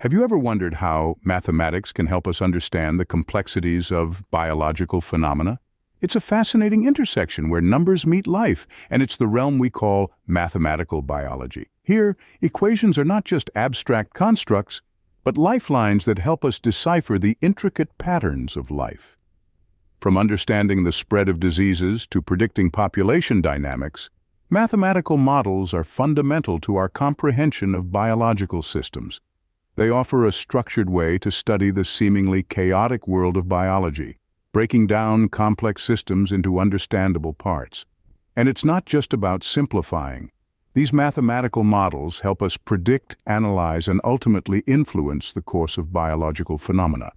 Have you ever wondered how mathematics can help us understand the complexities of biological phenomena? It's a fascinating intersection where numbers meet life, and it's the realm we call mathematical biology. Here, equations are not just abstract constructs, but lifelines that help us decipher the intricate patterns of life. From understanding the spread of diseases to predicting population dynamics, mathematical models are fundamental to our comprehension of biological systems. They offer a structured way to study the seemingly chaotic world of biology, breaking down complex systems into understandable parts. And it's not just about simplifying. These mathematical models help us predict, analyze, and ultimately influence the course of biological phenomena.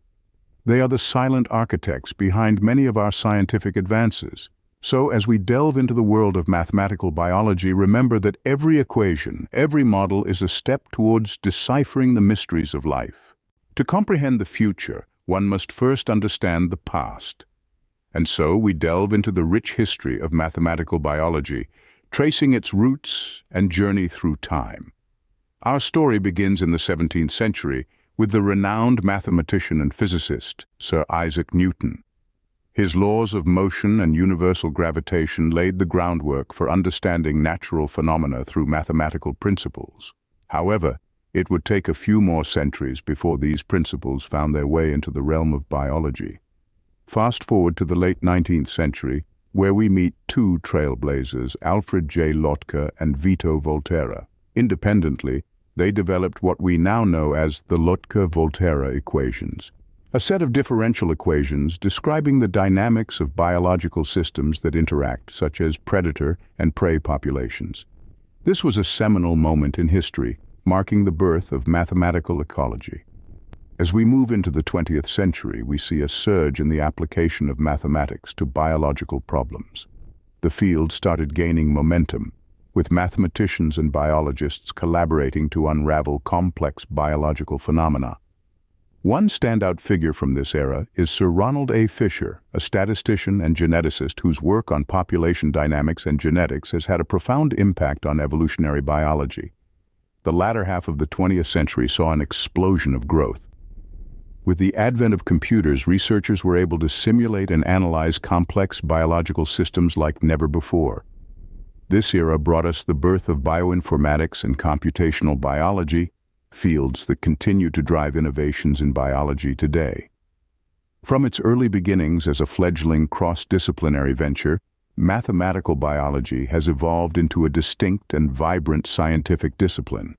They are the silent architects behind many of our scientific advances. So, as we delve into the world of mathematical biology, remember that every equation, every model is a step towards deciphering the mysteries of life. To comprehend the future, one must first understand the past. And so we delve into the rich history of mathematical biology, tracing its roots and journey through time. Our story begins in the 17th century with the renowned mathematician and physicist, Sir Isaac Newton. His laws of motion and universal gravitation laid the groundwork for understanding natural phenomena through mathematical principles. However, it would take a few more centuries before these principles found their way into the realm of biology. Fast forward to the late 19th century, where we meet two trailblazers, Alfred J. Lotka and Vito Volterra. Independently, they developed what we now know as the Lotka-Volterra equations, a set of differential equations describing the dynamics of biological systems that interact, such as predator and prey populations. This was a seminal moment in history, marking the birth of mathematical ecology. As we move into the 20th century, we see a surge in the application of mathematics to biological problems. The field started gaining momentum, with mathematicians and biologists collaborating to unravel complex biological phenomena. One standout figure from this era is Sir Ronald A. Fisher, a statistician and geneticist whose work on population dynamics and genetics has had a profound impact on evolutionary biology. The latter half of the 20th century saw an explosion of growth. With the advent of computers, researchers were able to simulate and analyze complex biological systems like never before. This era brought us the birth of bioinformatics and computational biology, fields that continue to drive innovations in biology today. From its early beginnings as a fledgling cross-disciplinary venture, mathematical biology has evolved into a distinct and vibrant scientific discipline.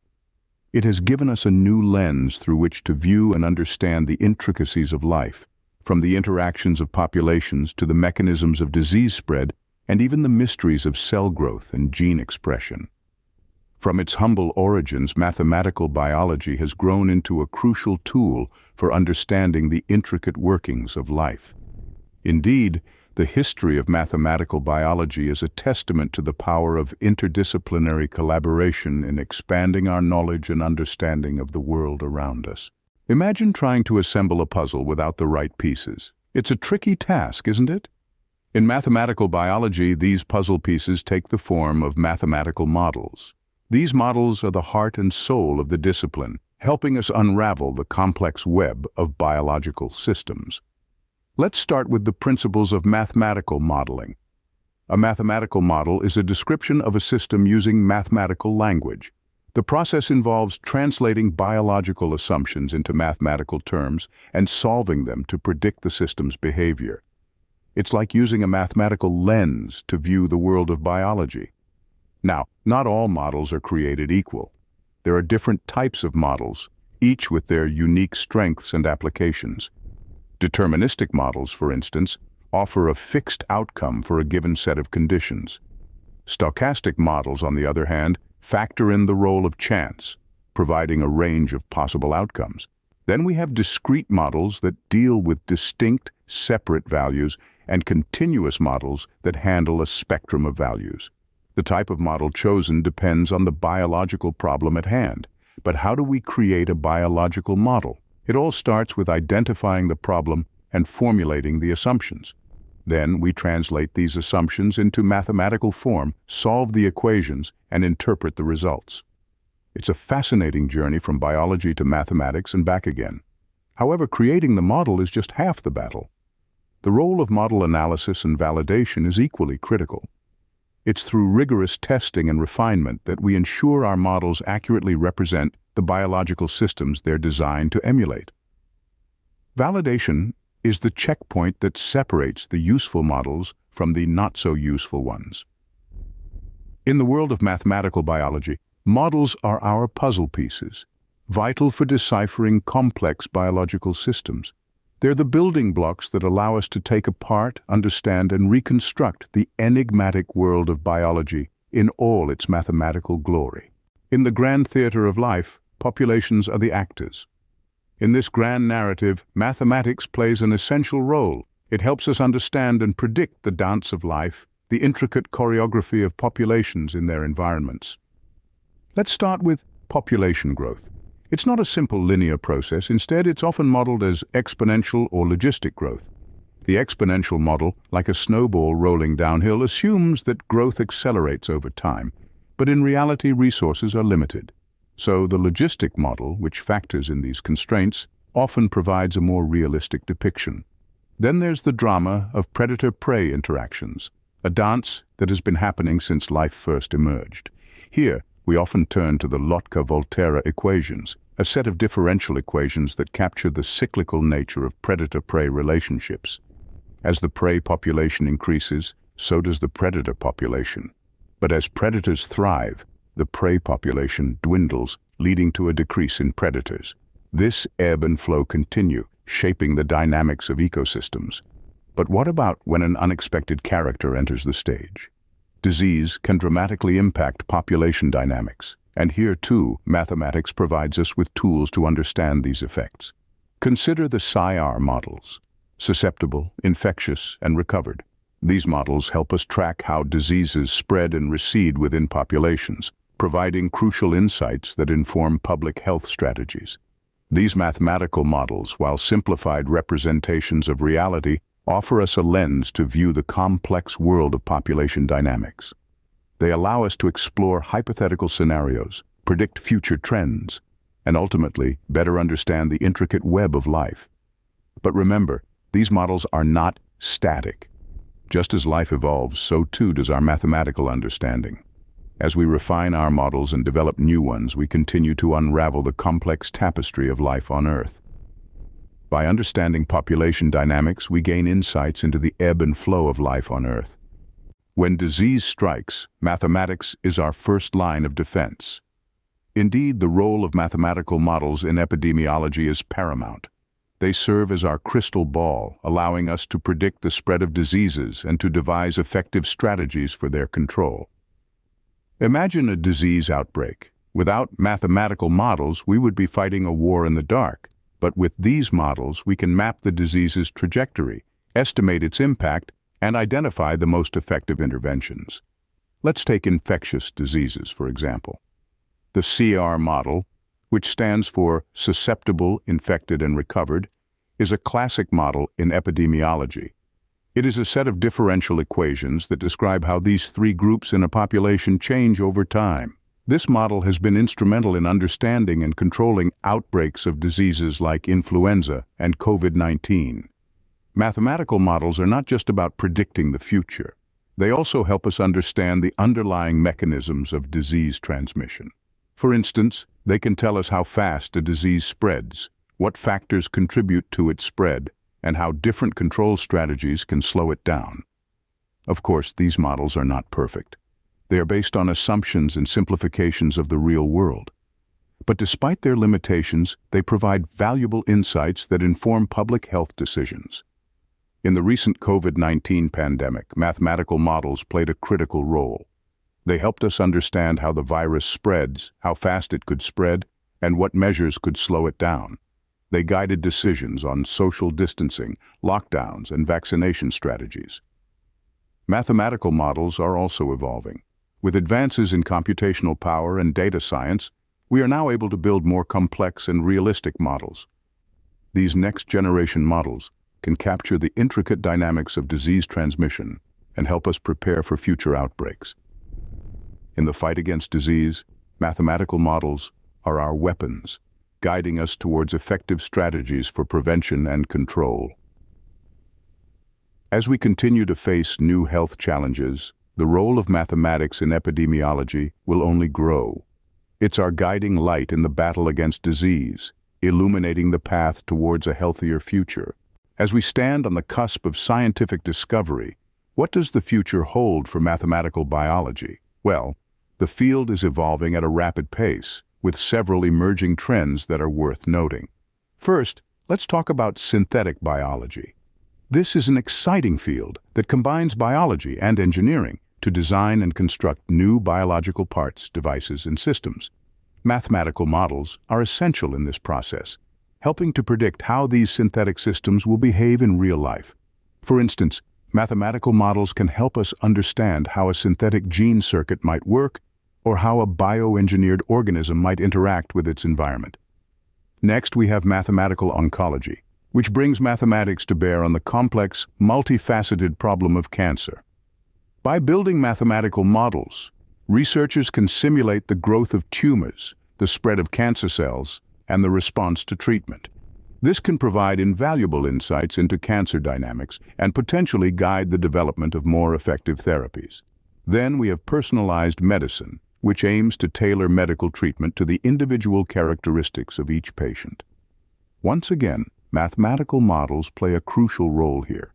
It has given us a new lens through which to view and understand the intricacies of life, from the interactions of populations to the mechanisms of disease spread and even the mysteries of cell growth and gene expression. From its humble origins, mathematical biology has grown into a crucial tool for understanding the intricate workings of life. Indeed, the history of mathematical biology is a testament to the power of interdisciplinary collaboration in expanding our knowledge and understanding of the world around us. Imagine trying to assemble a puzzle without the right pieces. It's a tricky task, isn't it? In mathematical biology, these puzzle pieces take the form of mathematical models. These models are the heart and soul of the discipline, helping us unravel the complex web of biological systems. Let's start with the principles of mathematical modeling. A mathematical model is a description of a system using mathematical language. The process involves translating biological assumptions into mathematical terms and solving them to predict the system's behavior. It's like using a mathematical lens to view the world of biology. Now, not all models are created equal. There are different types of models, each with their unique strengths and applications. Deterministic models, for instance, offer a fixed outcome for a given set of conditions. Stochastic models, on the other hand, factor in the role of chance, providing a range of possible outcomes. Then we have discrete models that deal with distinct, separate values and continuous models that handle a spectrum of values. The type of model chosen depends on the biological problem at hand. But how do we create a biological model? It all starts with identifying the problem and formulating the assumptions. Then we translate these assumptions into mathematical form, solve the equations, and interpret the results. It's a fascinating journey from biology to mathematics and back again. However, creating the model is just half the battle. The role of model analysis and validation is equally critical. It's through rigorous testing and refinement that we ensure our models accurately represent the biological systems they're designed to emulate. Validation is the checkpoint that separates the useful models from the not-so-useful ones. In the world of mathematical biology, models are our puzzle pieces, vital for deciphering complex biological systems. They're the building blocks that allow us to take apart, understand, and reconstruct the enigmatic world of biology in all its mathematical glory. In the grand theater of life, populations are the actors. In this grand narrative, mathematics plays an essential role. It helps us understand and predict the dance of life, the intricate choreography of populations in their environments. Let's start with population growth. It's not a simple linear process. Instead, it's often modeled as exponential or logistic growth. The exponential model, like a snowball rolling downhill, assumes that growth accelerates over time, but in reality, resources are limited. So the logistic model, which factors in these constraints, often provides a more realistic depiction. Then there's the drama of predator-prey interactions, a dance that has been happening since life first emerged. Here, we often turn to the Lotka-Volterra equations, a set of differential equations that capture the cyclical nature of predator-prey relationships. As the prey population increases, so does the predator population. But as predators thrive, the prey population dwindles, leading to a decrease in predators. This ebb and flow continue, shaping the dynamics of ecosystems. But what about when an unexpected character enters the stage? Disease can dramatically impact population dynamics, and here too, mathematics provides us with tools to understand these effects. Consider the SciR models: susceptible, infectious, and recovered. These models help us track how diseases spread and recede within populations, providing crucial insights that inform public health strategies. These mathematical models, while simplified representations of reality, offer us a lens to view the complex world of population dynamics. They allow us to explore hypothetical scenarios, predict future trends, and ultimately better understand the intricate web of life. But remember, these models are not static. Just as life evolves, so too does our mathematical understanding. As we refine our models and develop new ones, we continue to unravel the complex tapestry of life on Earth. By understanding population dynamics, we gain insights into the ebb and flow of life on Earth. When disease strikes, mathematics is our first line of defense. Indeed, the role of mathematical models in epidemiology is paramount. They serve as our crystal ball, allowing us to predict the spread of diseases and to devise effective strategies for their control. Imagine a disease outbreak. Without mathematical models, we would be fighting a war in the dark. But with these models, we can map the disease's trajectory, estimate its impact, and identify the most effective interventions. Let's take infectious diseases, for example. The CR model, which stands for susceptible, infected, and recovered, is a classic model in epidemiology. It is a set of differential equations that describe how these three groups in a population change over time. This model has been instrumental in understanding and controlling outbreaks of diseases like influenza and COVID-19. Mathematical models are not just about predicting the future. They also help us understand the underlying mechanisms of disease transmission. For instance, they can tell us how fast a disease spreads, what factors contribute to its spread, and how different control strategies can slow it down. Of course, these models are not perfect. They are based on assumptions and simplifications of the real world. But despite their limitations, they provide valuable insights that inform public health decisions. In the recent COVID-19 pandemic, mathematical models played a critical role. They helped us understand how the virus spreads, how fast it could spread, and what measures could slow it down. They guided decisions on social distancing, lockdowns, and vaccination strategies. Mathematical models are also evolving. With advances in computational power and data science, we are now able to build more complex and realistic models. These next-generation models can capture the intricate dynamics of disease transmission and help us prepare for future outbreaks. In the fight against disease, Mathematical models are our weapons, guiding us towards effective strategies for prevention and control. As we continue to face new health challenges, the role of mathematics in epidemiology will only grow. It's our guiding light in the battle against disease, illuminating the path towards a healthier future. As we stand on the cusp of scientific discovery, what does the future hold for mathematical biology? Well, the field is evolving at a rapid pace, with several emerging trends that are worth noting. First, let's talk about synthetic biology. This is an exciting field that combines biology and engineering to design and construct new biological parts, devices, and systems. Mathematical models are essential in this process, helping to predict how these synthetic systems will behave in real life. For instance, mathematical models can help us understand how a synthetic gene circuit might work or how a bioengineered organism might interact with its environment. Next, we have mathematical oncology, which brings mathematics to bear on the complex, multifaceted problem of cancer. By building mathematical models, researchers can simulate the growth of tumors, the spread of cancer cells, and the response to treatment. This can provide invaluable insights into cancer dynamics and potentially guide the development of more effective therapies. Then we have personalized medicine, which aims to tailor medical treatment to the individual characteristics of each patient. Once again, mathematical models play a crucial role here.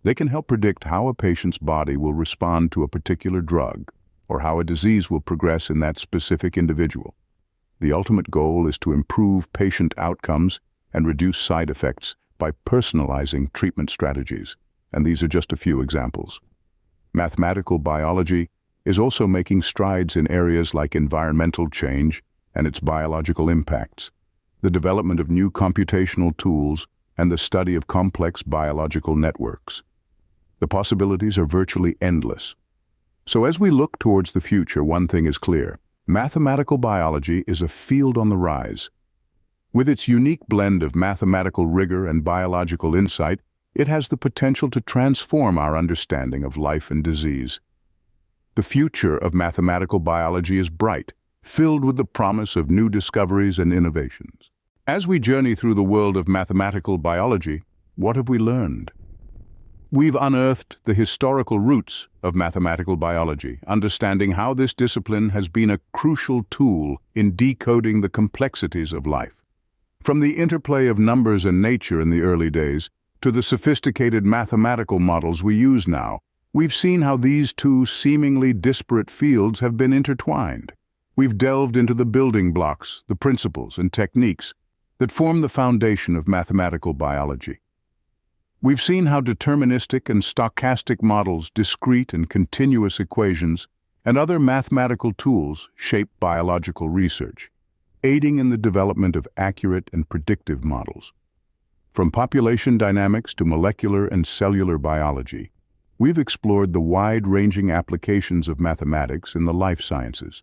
They can help predict how a patient's body will respond to a particular drug, or how a disease will progress in that specific individual. The ultimate goal is to improve patient outcomes and reduce side effects by personalizing treatment strategies, and these are just a few examples. Mathematical biology is also making strides in areas like environmental change and its biological impacts, the development of new computational tools, and the study of complex biological networks. The possibilities are virtually endless. So as we look towards the future, one thing is clear: mathematical biology is a field on the rise. With its unique blend of mathematical rigor and biological insight, it has the potential to transform our understanding of life and disease. The future of mathematical biology is bright, filled with the promise of new discoveries and innovations. As we journey through the world of mathematical biology, what have we learned? We've unearthed the historical roots of mathematical biology, understanding how this discipline has been a crucial tool in decoding the complexities of life. From the interplay of numbers and nature in the early days to the sophisticated mathematical models we use now, we've seen how these two seemingly disparate fields have been intertwined. We've delved into the building blocks, the principles and techniques that form the foundation of mathematical biology. We've seen how deterministic and stochastic models, discrete and continuous equations, and other mathematical tools shape biological research, aiding in the development of accurate and predictive models. From population dynamics to molecular and cellular biology, we've explored the wide-ranging applications of mathematics in the life sciences.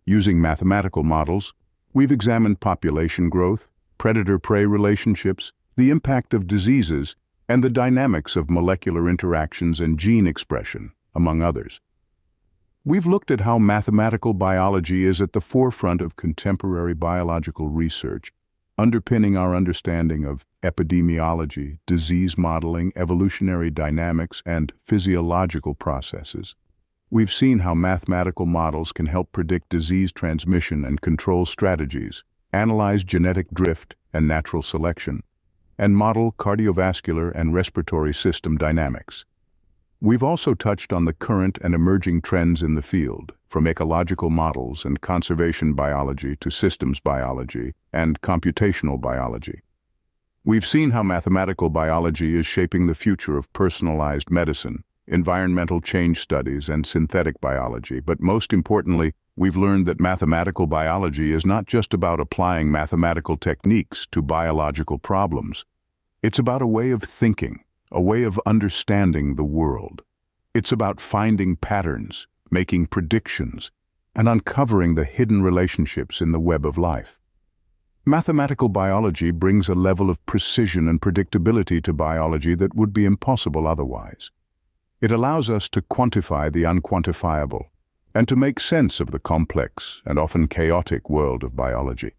Using mathematical models, we've examined population growth, predator-prey relationships, the impact of diseases, and the dynamics of molecular interactions and gene expression, among others. We've looked at how mathematical biology is at the forefront of contemporary biological research, underpinning our understanding of epidemiology, disease modeling, evolutionary dynamics, and physiological processes. We've seen how mathematical models can help predict disease transmission and control strategies, analyze genetic drift and natural selection, and model cardiovascular and respiratory system dynamics. We've also touched on the current and emerging trends in the field, from ecological models and conservation biology to systems biology and computational biology. We've seen how mathematical biology is shaping the future of personalized medicine, environmental change studies, and synthetic biology, but most importantly, we've learned that mathematical biology is not just about applying mathematical techniques to biological problems. It's about a way of thinking, a way of understanding the world. It's about finding patterns, making predictions, and uncovering the hidden relationships in the web of life. Mathematical biology brings a level of precision and predictability to biology that would be impossible otherwise. It allows us to quantify the unquantifiable and to make sense of the complex and often chaotic world of biology.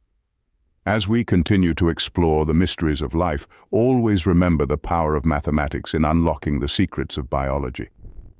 As we continue to explore the mysteries of life, always remember the power of mathematics in unlocking the secrets of biology.